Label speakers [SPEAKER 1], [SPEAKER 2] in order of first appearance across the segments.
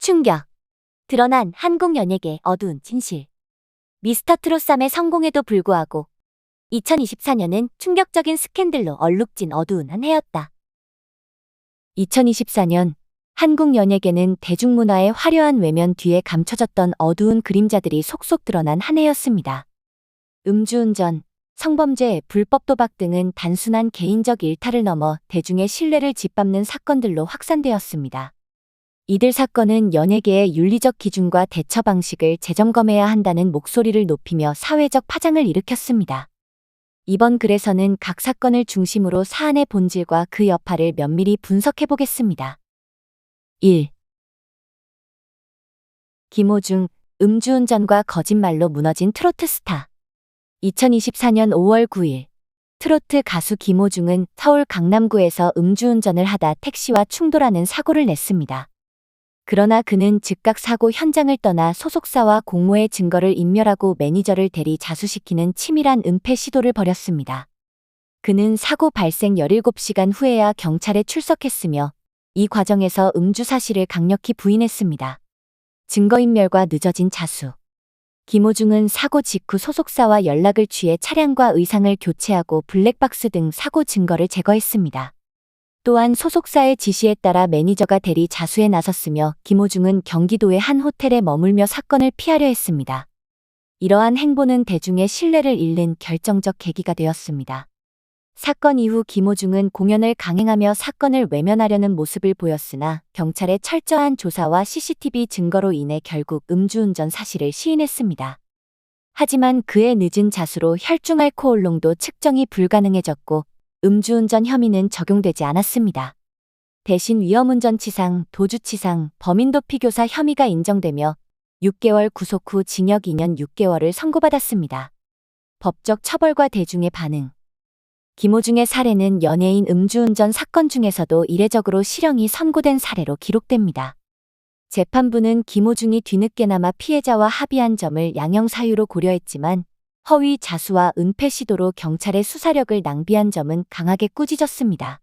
[SPEAKER 1] 충격. 드러난 한국 연예계 어두운 진실. 미스터 트롯 3의 성공에도 불구하고 2024년은 충격적인 스캔들로 얼룩진 어두운 한 해였다. 2024년 한국 연예계는 대중문화의 화려한 외면 뒤에 감춰졌던 어두운 그림자들이 속속 드러난 한 해였습니다. 음주운전, 성범죄, 불법 도박 등은 단순한 개인적 일탈을 넘어 대중의 신뢰를 짓밟는 사건들로 확산되었습니다. 이들 사건은 연예계의 윤리적 기준과 대처 방식을 재점검해야 한다는 목소리를 높이며 사회적 파장을 일으켰습니다. 이번 글에서는 각 사건을 중심으로 사안의 본질과 그 여파를 면밀히 분석해 보겠습니다. 1. 김호중, 음주운전과 거짓말로 무너진 트로트 스타. 2024년 5월 9일, 트로트 가수 김호중은 서울 강남구에서 음주운전을 하다 택시와 충돌하는 사고를 냈습니다. 그러나 그는 즉각 사고 현장을 떠나 소속사와 공모의 증거를 인멸하고 매니저를 대리 자수시키는 치밀한 은폐 시도를 벌였습니다. 그는 사고 발생 17시간 후에야 경찰에 출석했으며 이 과정에서 음주 사실을 강력히 부인했습니다. 증거인멸과 늦어진 자수. 김호중은 사고 직후 소속사와 연락을 취해 차량과 의상을 교체하고 블랙박스 등 사고 증거를 제거했습니다. 또한 소속사의 지시에 따라 매니저가 대리 자수에 나섰으며 김호중은 경기도의 한 호텔에 머물며 사건을 피하려 했습니다. 이러한 행보는 대중의 신뢰를 잃는 결정적 계기가 되었습니다. 사건 이후 김호중은 공연을 강행하며 사건을 외면하려는 모습을 보였으나 경찰의 철저한 조사와 CCTV 증거로 인해 결국 음주운전 사실을 시인했습니다. 하지만 그의 늦은 자수로 혈중 알코올 농도 측정이 불가능해졌고 음주운전 혐의는 적용되지 않았습니다. 대신 위험운전치상, 도주치상, 범인도피교사 혐의가 인정되며 6개월 구속 후 징역 2년 6개월을 선고받았습니다. 법적 처벌과 대중의 반응. 김호중의 사례는 연예인 음주운전 사건 중에서도 이례적으로 실형이 선고된 사례로 기록됩니다. 재판부는 김호중이 뒤늦게나마 피해자와 합의한 점을 양형 사유로 고려했지만 허위 자수와 은폐 시도로 경찰의 수사력을 낭비한 점은 강하게 꾸짖었습니다.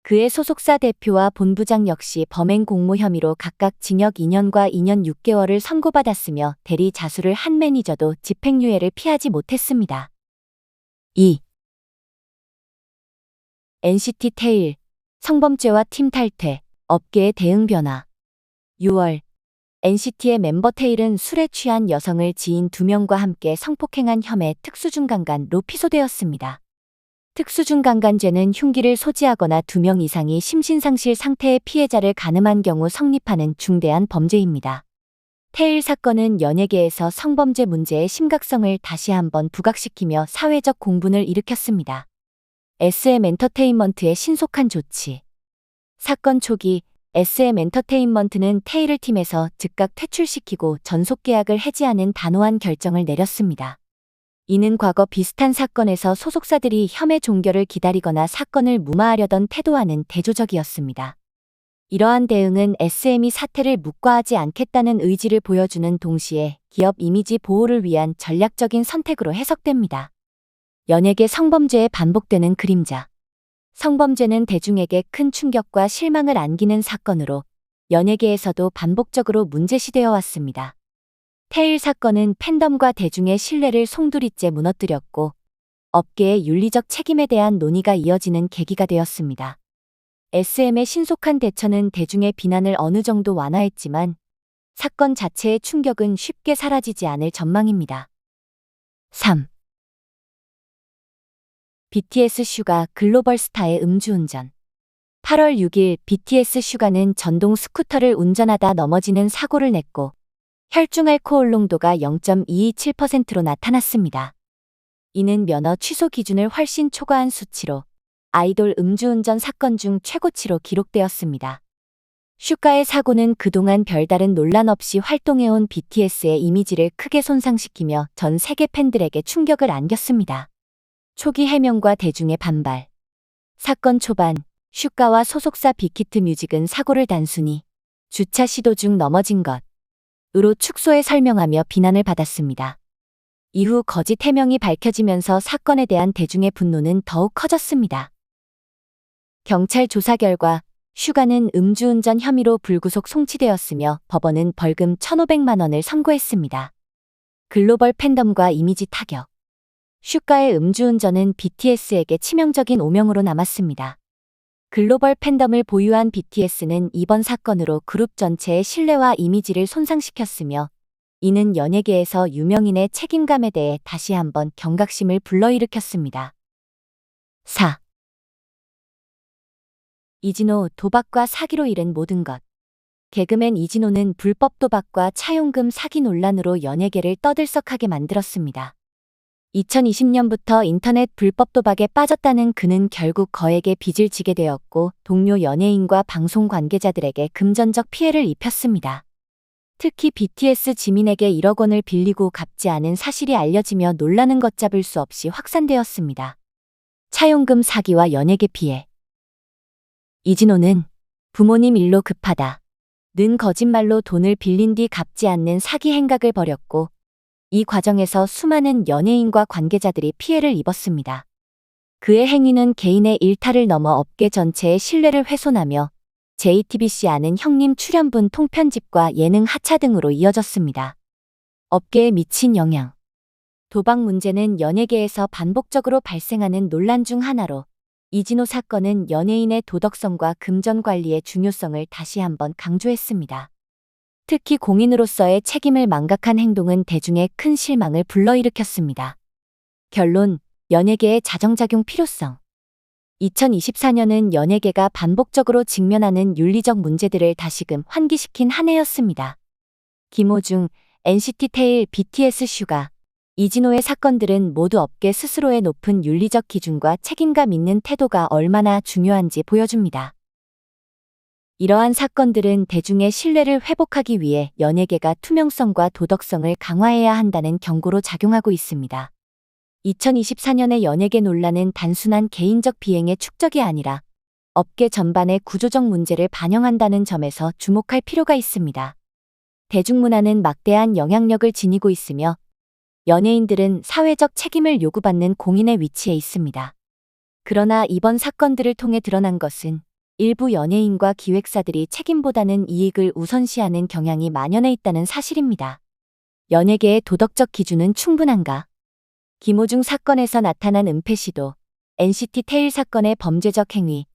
[SPEAKER 1] 그의 소속사 대표와 본부장 역시 범행 공모 혐의로 각각 징역 2년과 2년 6개월을 선고받았으며 대리 자수를 한 매니저도 집행유예를 피하지 못했습니다. 2. NCT 테일, 성범죄와 팀 탈퇴, 업계의 대응 변화. 6월, NCT의 멤버 테일은 술에 취한 여성을 지인 2명과 함께 성폭행한 혐의 특수중간간로 피소되었습니다. 특수중간간죄는 흉기를 소지하거나 2명 이상이 심신상실 상태의 피해자를 간음한 경우 성립하는 중대한 범죄입니다. 테일 사건은 연예계에서 성범죄 문제의 심각성을 다시 한번 부각시키며 사회적 공분을 일으켰습니다. SM엔터테인먼트의 신속한 조치. 사건 초기 SM엔터테인먼트는 테일을 팀에서 즉각 퇴출시키고 전속계약을 해지하는 단호한 결정을 내렸습니다. 이는 과거 비슷한 사건에서 소속사들이 혐의 종결을 기다리거나 사건을 무마하려던 태도와는 대조적이었습니다. 이러한 대응은 SM이 사태를 묵과하지 않겠다는 의지를 보여주는 동시에 기업 이미지 보호를 위한 전략적인 선택으로 해석됩니다. 연예계 성범죄의 반복되는 그림자. 성범죄는 대중에게 큰 충격과 실망을 안기는 사건으로 연예계에서도 반복적으로 문제시되어 왔습니다. 테일 사건은 팬덤과 대중의 신뢰를 송두리째 무너뜨렸고 업계의 윤리적 책임에 대한 논의가 이어지는 계기가 되었습니다. SM의 신속한 대처는 대중의 비난을 어느 정도 완화했지만 사건 자체의 충격은 쉽게 사라지지 않을 전망입니다. 3. BTS 슈가 글로벌 스타의 음주운전. 8월 6일 BTS 슈가는 전동 스쿠터를 운전하다 넘어지는 사고를 냈고 혈중 알코올 농도가 0.227%로 나타났습니다. 이는 면허 취소 기준을 훨씬 초과한 수치로 아이돌 음주운전 사건 중 최고치로 기록되었습니다. 슈가의 사고는 그동안 별다른 논란 없이 활동해온 BTS의 이미지를 크게 손상시키며 전 세계 팬들에게 충격을 안겼습니다. 초기 해명과 대중의 반발. 사건 초반, 슈가와 소속사 빅히트 뮤직은 사고를 단순히 주차 시도 중 넘어진 것으로 축소해 설명하며 비난을 받았습니다. 이후 거짓 해명이 밝혀지면서 사건에 대한 대중의 분노는 더욱 커졌습니다. 경찰 조사 결과 슈가는 음주운전 혐의로 불구속 송치되었으며 법원은 벌금 1,500만 원을 선고했습니다. 글로벌 팬덤과 이미지 타격. 슈가의 음주운전은 BTS에게 치명적인 오명으로 남았습니다. 글로벌 팬덤을 보유한 BTS는 이번 사건으로 그룹 전체의 신뢰와 이미지를 손상시켰으며, 이는 연예계에서 유명인의 책임감에 대해 다시 한번 경각심을 불러일으켰습니다. 4. 이진호 도박과 사기로 잃은 모든 것. 개그맨 이진호는 불법 도박과 차용금 사기 논란으로 연예계를 떠들썩하게 만들었습니다. 2020년부터 인터넷 불법 도박에 빠졌다는 그는 결국 거액의 빚을 지게 되었고, 동료 연예인과 방송 관계자들에게 금전적 피해를 입혔습니다. 특히 BTS 지민에게 1억 원을 빌리고 갚지 않은 사실이 알려지며 논란은 걷잡을 수 없이 확산되었습니다. 차용금 사기와 연예계 피해. 이진호는 부모님 일로 급하다 는 거짓말로 돈을 빌린 뒤 갚지 않는 사기 행각을 벌였고, 이 과정에서 수많은 연예인과 관계자들이 피해를 입었습니다. 그의 행위는 개인의 일탈을 넘어 업계 전체의 신뢰를 훼손하며 JTBC 아는 형님 출연분 통편집과 예능 하차 등으로 이어졌습니다. 업계에 미친 영향. 도박 문제는 연예계에서 반복적으로 발생하는 논란 중 하나로, 이진호 사건은 연예인의 도덕성과 금전 관리의 중요성을 다시 한번 강조했습니다. 특히 공인으로서의 책임을 망각한 행동은 대중의 큰 실망을 불러일으켰습니다. 결론, 연예계의 자정작용 필요성. 2024년은 연예계가 반복적으로 직면하는 윤리적 문제들을 다시금 환기시킨 한 해였습니다. 김호중, NCT 테일, BTS 슈가, 이진호의 사건들은 모두 업계 스스로의 높은 윤리적 기준과 책임감 있는 태도가 얼마나 중요한지 보여줍니다. 이러한 사건들은 대중의 신뢰를 회복하기 위해 연예계가 투명성과 도덕성을 강화해야 한다는 경고로 작용하고 있습니다. 2024년의 연예계 논란은 단순한 개인적 비행의 축적이 아니라 업계 전반의 구조적 문제를 반영한다는 점에서 주목할 필요가 있습니다. 대중문화는 막대한 영향력을 지니고 있으며 연예인들은 사회적 책임을 요구받는 공인의 위치에 있습니다. 그러나 이번 사건들을 통해 드러난 것은 일부 연예인과 기획사들이 책임보다는 이익을 우선시하는 경향이 만연해 있다는 사실입니다. 연예계의 도덕적 기준은 충분한가? 김호중 사건에서 나타난 은폐 시도, NCT 테일 사건의 범죄적 행위,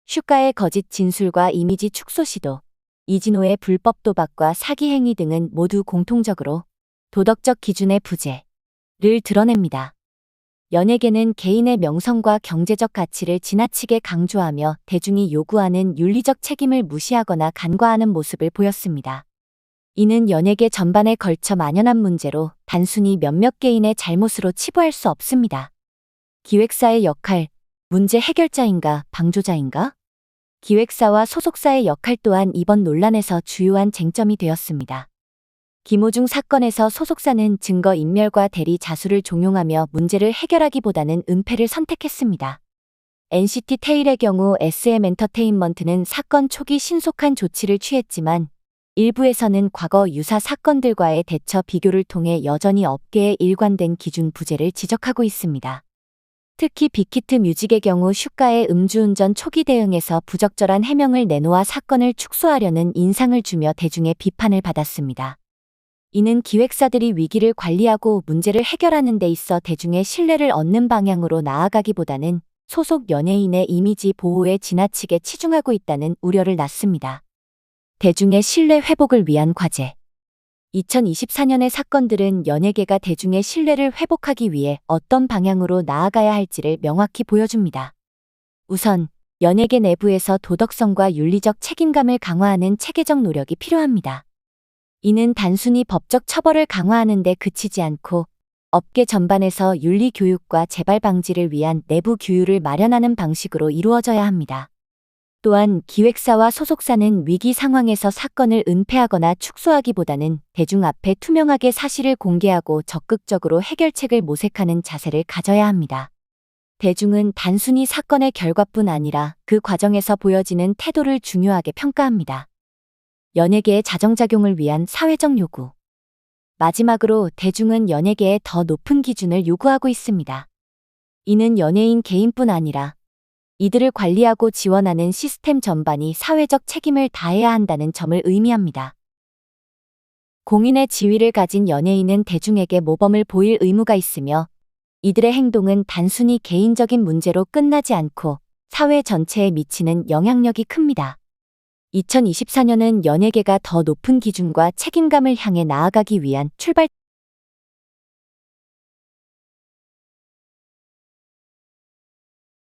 [SPEAKER 1] 슈가의 거짓 진술과 이미지 축소 시도, 이진호의 불법 도박과 사기 행위 등은 모두 공통적으로 도덕적 기준의 부재를 드러냅니다. 연예계는 개인의 명성과 경제적 가치를 지나치게 강조하며 대중이 요구하는 윤리적 책임을 무시하거나 간과하는 모습을 보였습니다. 이는 연예계 전반에 걸쳐 만연한 문제로 단순히 몇몇 개인의 잘못으로 치부할 수 없습니다. 기획사의 역할, 문제 해결자인가, 방조자인가? 기획사와 소속사의 역할 또한 이번 논란에서 주요한 쟁점이 되었습니다. 김호중 사건에서 소속사는 증거 인멸과 대리 자수를 종용하며 문제를 해결하기보다는 은폐를 선택했습니다. NCT 테일의 경우 SM엔터테인먼트는 사건 초기 신속한 조치를 취했지만 일부에서는 과거 유사 사건들과의 대처 비교를 통해 여전히 업계의 일관된 기준 부재를 지적하고 있습니다. 특히 빅히트 뮤직의 경우 슈가의 음주운전 초기 대응에서 부적절한 해명을 내놓아 사건을 축소하려는 인상을 주며 대중의 비판을 받았습니다. 이는 기획사들이 위기를 관리하고 문제를 해결하는 데 있어 대중의 신뢰를 얻는 방향으로 나아가기보다는 소속 연예인의 이미지 보호에 지나치게 치중하고 있다는 우려를 낳습니다. 대중의 신뢰 회복을 위한 과제. 2024년의 사건들은 연예계가 대중의 신뢰를 회복하기 위해 어떤 방향으로 나아가야 할지를 명확히 보여줍니다. 우선, 연예계 내부에서 도덕성과 윤리적 책임감을 강화하는 체계적 노력이 필요합니다. 이는 단순히 법적 처벌을 강화하는 데 그치지 않고 업계 전반에서 윤리 교육과 재발 방지를 위한 내부 규율을 마련하는 방식으로 이루어져야 합니다. 또한 기획사와 소속사는 위기 상황에서 사건을 은폐하거나 축소하기보다는 대중 앞에 투명하게 사실을 공개하고 적극적으로 해결책을 모색하는 자세를 가져야 합니다. 대중은 단순히 사건의 결과뿐 아니라 그 과정에서 보여지는 태도를 중요하게 평가합니다. 연예계의 자정작용을 위한 사회적 요구. 마지막으로 대중은 연예계에 더 높은 기준을 요구하고 있습니다. 이는 연예인 개인뿐 아니라 이들을 관리하고 지원하는 시스템 전반이 사회적 책임을 다해야 한다는 점을 의미합니다. 공인의 지위를 가진 연예인은 대중에게 모범을 보일 의무가 있으며 이들의 행동은 단순히 개인적인 문제로 끝나지 않고 사회 전체에 미치는 영향력이 큽니다. 2024년은 연예계가 더 높은 기준과 책임감을 향해 나아가기 위한 출발